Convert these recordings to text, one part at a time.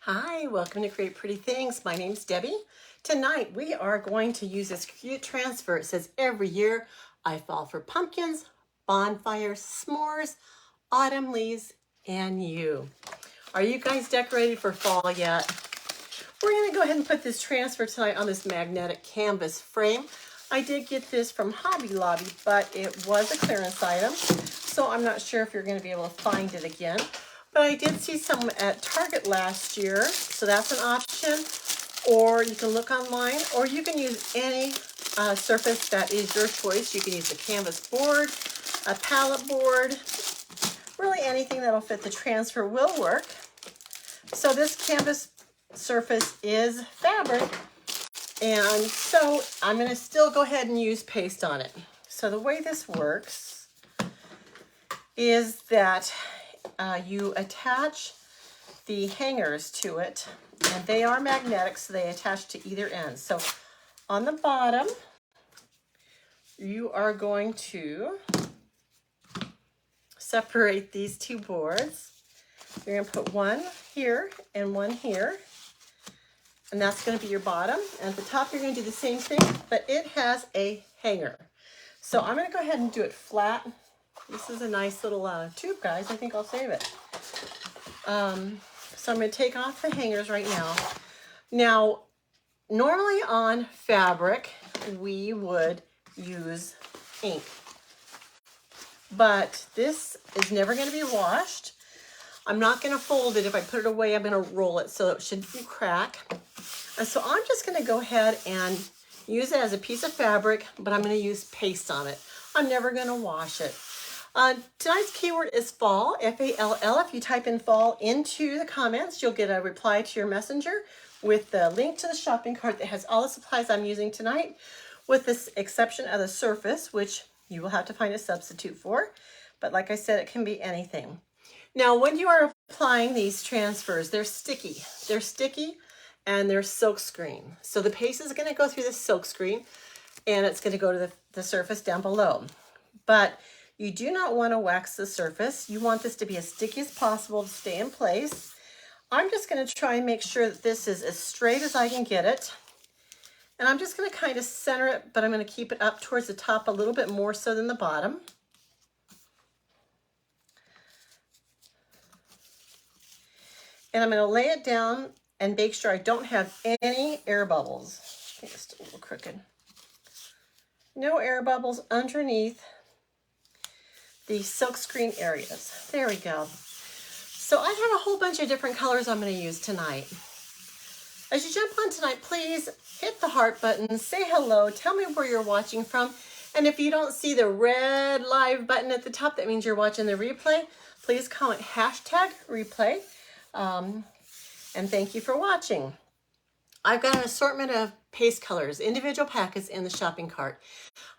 Hi, welcome to Create Pretty Things. My name's Debbie. Tonight we are going to use this cute transfer. It says, every year I fall for pumpkins, bonfires, s'mores, autumn leaves, and you. Are you guys decorated for fall yet? We're going to go ahead and put this transfer tonight on this magnetic canvas frame. I did get this from Hobby Lobby, but it was a clearance item, so I'm not sure if you're going to be able to find it again. But I did see some at Target last year, so that's an option. Or you can look online, or you can use any surface that is your choice. You can use a canvas board, a palette board, really anything that'll fit the transfer will work. So this canvas surface is fabric, and so I'm going to still go ahead and use paste on it. So the way this works is that you attach the hangers to it, and they are magnetic, so they attach to either end. So on the bottom, you are going to separate these two boards. You're going to put one here and one here, and that's going to be your bottom. And at the top, you're going to do the same thing, but it has a hanger. So I'm going to go ahead and do it flat. This is a nice little tube, guys. I think I'll save it. So I'm going to take off the hangers right now. Now, normally on fabric, we would use ink, but this is never going to be washed. I'm not going to fold it. If I put it away, I'm going to roll it so it shouldn't crack. And so I'm just going to go ahead and use it as a piece of fabric, but I'm going to use paste on it. I'm never going to wash it. Tonight's keyword is fall, F-A-L-L. If you type in fall into the comments, you'll get a reply to your messenger with the link to the shopping cart that has all the supplies I'm using tonight, with the exception of the surface, which you will have to find a substitute for. But like I said, it can be anything. Now, when you are applying these transfers, they're sticky. They're sticky and they're silk screen. So the paste is going to go through the silk screen, and it's going to go to the surface down below. But you do not want to wax the surface. You want this to be as sticky as possible to stay in place. I'm just going to try and make sure that this is as straight as I can get it. And I'm just going to kind of center it, but I'm going to keep it up towards the top a little bit more so than the bottom. And I'm going to lay it down and make sure I don't have any air bubbles. I think it's still a little crooked. No air bubbles underneath the silkscreen areas. There we go. So I have a whole bunch of different colors I'm going to use tonight. As you jump on tonight, please hit the heart button, say hello, tell me where you're watching from. And if you don't see the red live button at the top, that means you're watching the replay. Please comment #replay. And thank you for watching. I've got an assortment of paste colors, individual packets in the shopping cart.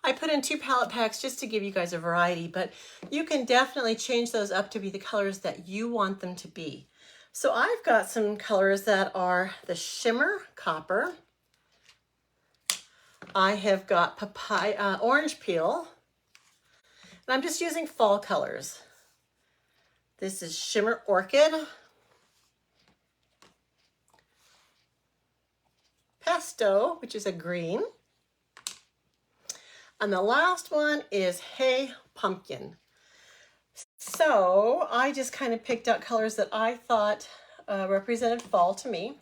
I put in 2 palette packs just to give you guys a variety, but you can definitely change those up to be the colors that you want them to be. So I've got some colors that are the shimmer copper. I have got papaya, orange peel, and I'm just using fall colors. This is shimmer orchid, pesto, which is a green. And the last one is Hey Pumpkin. So I just kind of picked out colors that I thought represented fall to me.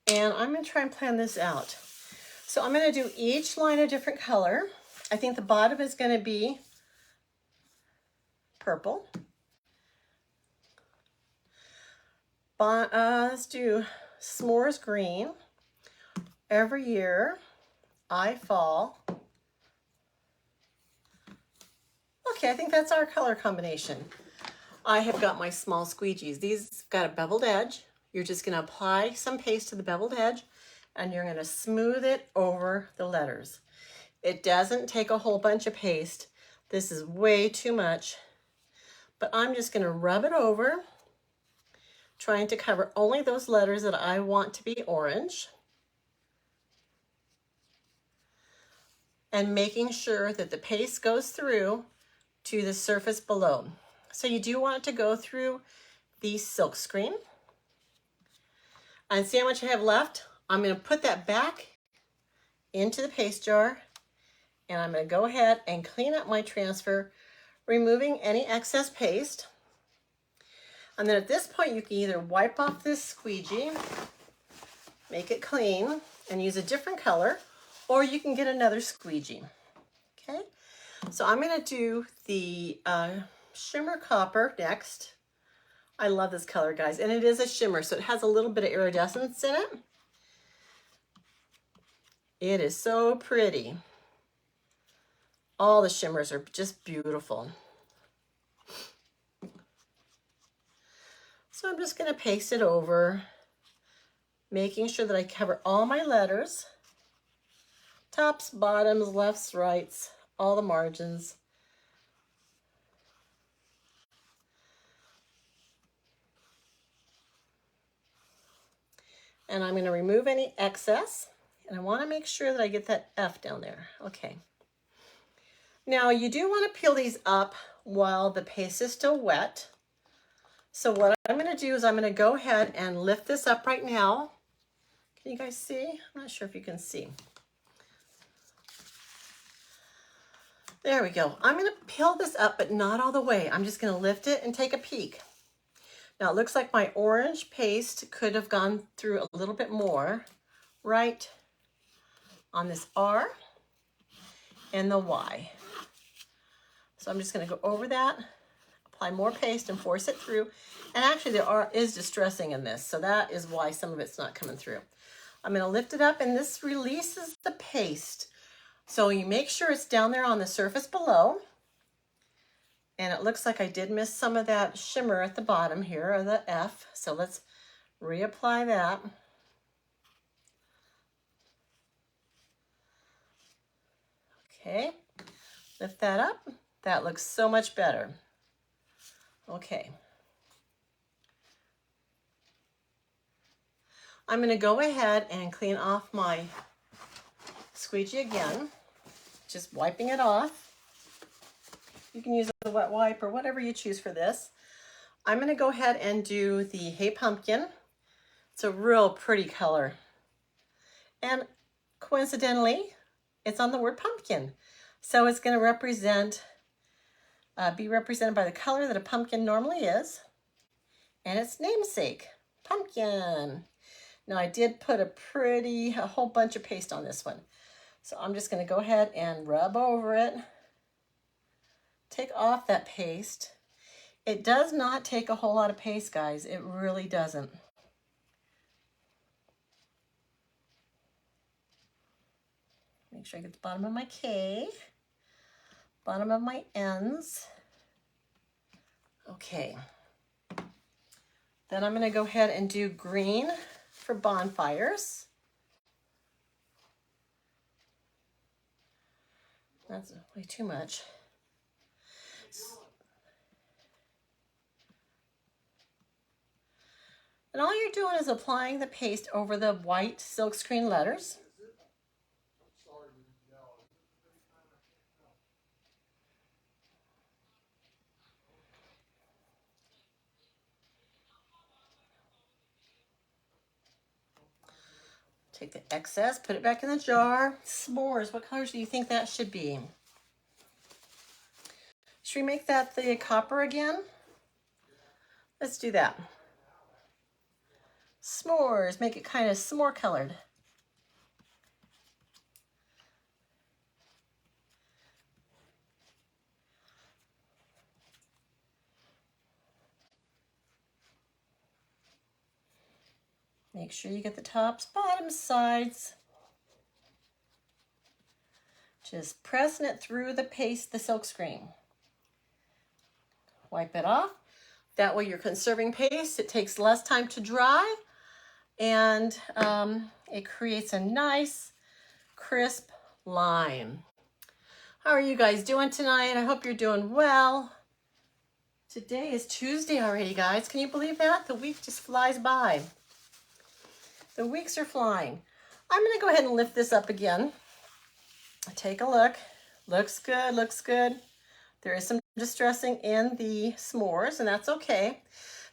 And I'm going to try and plan this out. So I'm going to do each line a different color. I think the bottom is going to be purple. Let's do s'mores green. Every year I fall. Okay, I think that's our color combination. I have got my small squeegees. These got a beveled edge. You're just going to apply some paste to the beveled edge, and you're going to smooth it over the letters. It doesn't take a whole bunch of paste. This is way too much. But I'm just going to rub it over, trying to cover only those letters that I want to be orange. And making sure that the paste goes through to the surface below. So you do want it to go through the silk screen. And see how much I have left? I'm going to put that back into the paste jar, and I'm going to go ahead and clean up my transfer, removing any excess paste. And then at this point, you can either wipe off this squeegee, make it clean, and use a different color, or you can get another squeegee. Okay, so I'm going to do the shimmer copper next. I love this color, guys, and it is a shimmer, so it has a little bit of iridescence in it. It is so pretty. All the shimmers are just beautiful. So I'm just going to paste it over, making sure that I cover all my letters, tops, bottoms, lefts, rights, all the margins. And I'm going to remove any excess, and I want to make sure that I get that F down there. Okay. Now you do want to peel these up while the paste is still wet. So what I'm going to do is I'm going to go ahead and lift this up right now. Can you guys see? I'm not sure if you can see. There we go. I'm going to peel this up, but not all the way. I'm just going to lift it and take a peek. Now it looks like my orange paste could have gone through a little bit more right on this R and the Y. So I'm just going to go over that, apply more paste and force it through. And actually the R is distressing in this, so that is why some of it's not coming through. I'm going to lift it up, and this releases the paste. So you make sure it's down there on the surface below. And it looks like I did miss some of that shimmer at the bottom here, or the F. So let's reapply that. Okay, lift that up. That looks so much better. Okay. I'm going to go ahead and clean off my squeegee again, just wiping it off. You can use a wet wipe or whatever you choose for this. I'm going to go ahead and do the Hey Pumpkin. It's a real pretty color. And coincidentally, it's on the word pumpkin. So it's going to represent, be represented by the color that a pumpkin normally is. And its namesake, pumpkin. Now I did put a whole bunch of paste on this one. So I'm just going to go ahead and rub over it. Take off that paste. It does not take a whole lot of paste, guys. It really doesn't. Make sure I get the bottom of my K, bottom of my N's. Okay. Then I'm going to go ahead and do green for bonfires. That's way too much. And all you're doing is applying the paste over the white silkscreen letters. Take the excess, put it back in the jar. S'mores, what colors do you think that should be? Should we make that the copper again? Let's do that. S'mores, make it kind of s'more colored. Make sure you get the tops, bottoms, sides. Just pressing it through the paste, the silkscreen. Wipe it off. That way you're conserving paste. It takes less time to dry, and it creates a nice, crisp line. How are you guys doing tonight? I hope you're doing well. Today is Tuesday already, guys. Can you believe that? The week just flies by. The weeks are flying. I'm going to go ahead and lift this up again. Take a look. Looks good, looks good. There is some distressing in the s'mores, and that's okay.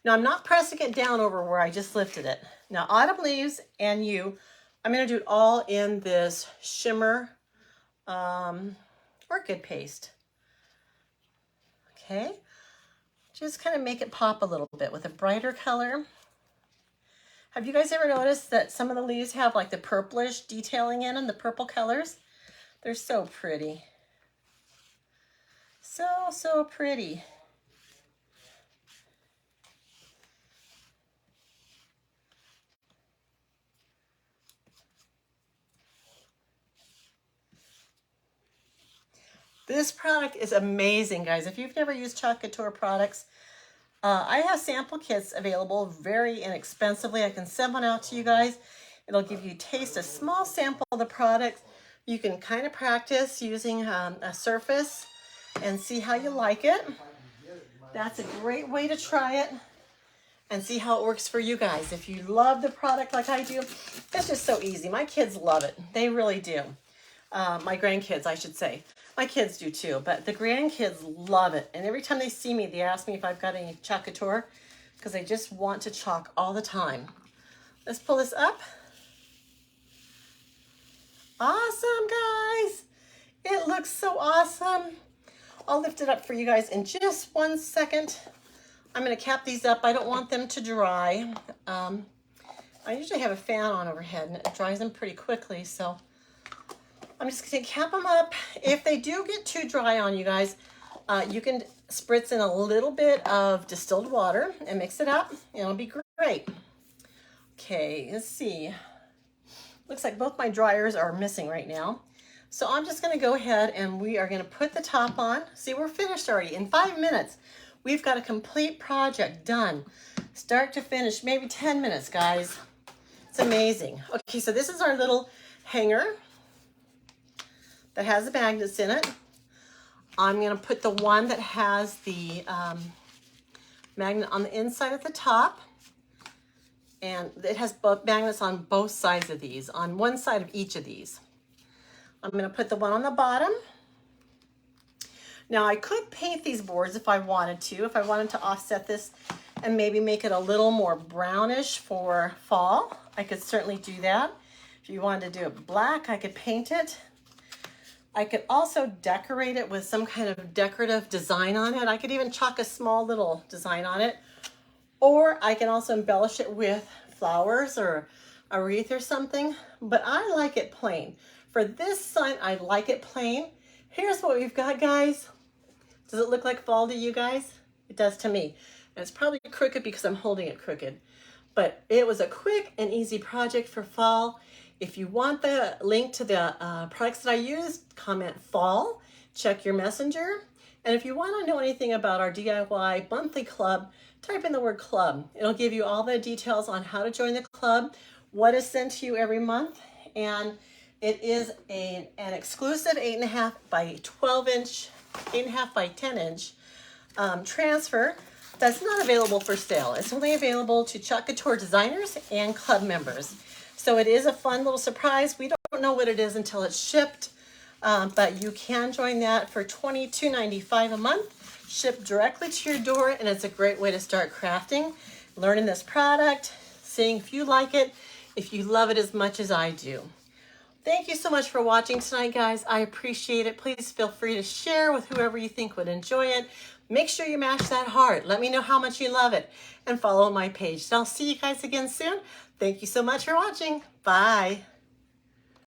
Now I'm not pressing it down over where I just lifted it. Now Autumn Leaves and you, I'm going to do it all in this shimmer orchid paste. Okay, just kind of make it pop a little bit with a brighter color. Have you guys ever noticed that some of the leaves have like the purplish detailing in them, the purple colors? They're so pretty. So pretty. This product is amazing, guys. If you've never used Chalk Couture products, I have sample kits available very inexpensively. I can send one out to you guys. It'll give you a small sample of the product. You can kind of practice using a surface and see how you like it. That's a great way to try it and see how it works for you guys. If you love the product like I do, it's just so easy. My kids love it. They really do. My grandkids, I should say. My kids do too, but the grandkids love it. And every time they see me, they ask me if I've got any Chalk Couture because they just want to chalk all the time. Let's pull this up. Awesome, guys. It looks so awesome. I'll lift it up for you guys in just 1 second. I'm going to cap these up. I don't want them to dry. I usually have a fan on overhead and it dries them pretty quickly, so I'm just going to cap them up. If they do get too dry on you guys, you can spritz in a little bit of distilled water and mix it up. It'll be great. Okay, let's see. Looks like both my dryers are missing right now. So I'm just going to go ahead and we are going to put the top on. See, we're finished already. In 5 minutes, we've got a complete project done. Start to finish, maybe 10 minutes, guys. It's amazing. Okay, so this is our little hanger that has the magnets in it. I'm going to put the one that has the magnet on the inside at the top. And it has both magnets on both sides of these, on one side of each of these. I'm going to put the one on the bottom. Now I could paint these boards if I wanted to offset this and maybe make it a little more brownish for fall. I could certainly do that. If you wanted to do it black, I could paint it. I could also decorate it with some kind of decorative design on it. I could even chalk a small little design on it. Or I can also embellish it with flowers or a wreath or something. But I like it plain. For this sign, I like it plain. Here's what we've got, guys. Does it look like fall to you guys? It does to me. And it's probably crooked because I'm holding it crooked. But it was a quick and easy project for fall. If you want the link to the products that I used, comment fall, check your messenger. And if you want to know anything about our DIY monthly club, type in the word club. It'll give you all the details on how to join the club, what is sent to you every month, and it is an exclusive 8.5 by 12 inch, 8.5 by 10 inch transfer that's not available for sale. It's only available to Chalk Couture designers and club members. So it is a fun little surprise. We don't know what it is until it's shipped, but you can join that for $22.95 a month, shipped directly to your door, and it's a great way to start crafting, learning this product, seeing if you like it, if you love it as much as I do. Thank you so much for watching tonight, guys. I appreciate it. Please feel free to share with whoever you think would enjoy it. Make sure you mash that heart. Let me know how much you love it and follow my page. And I'll see you guys again soon. Thank you so much for watching. Bye.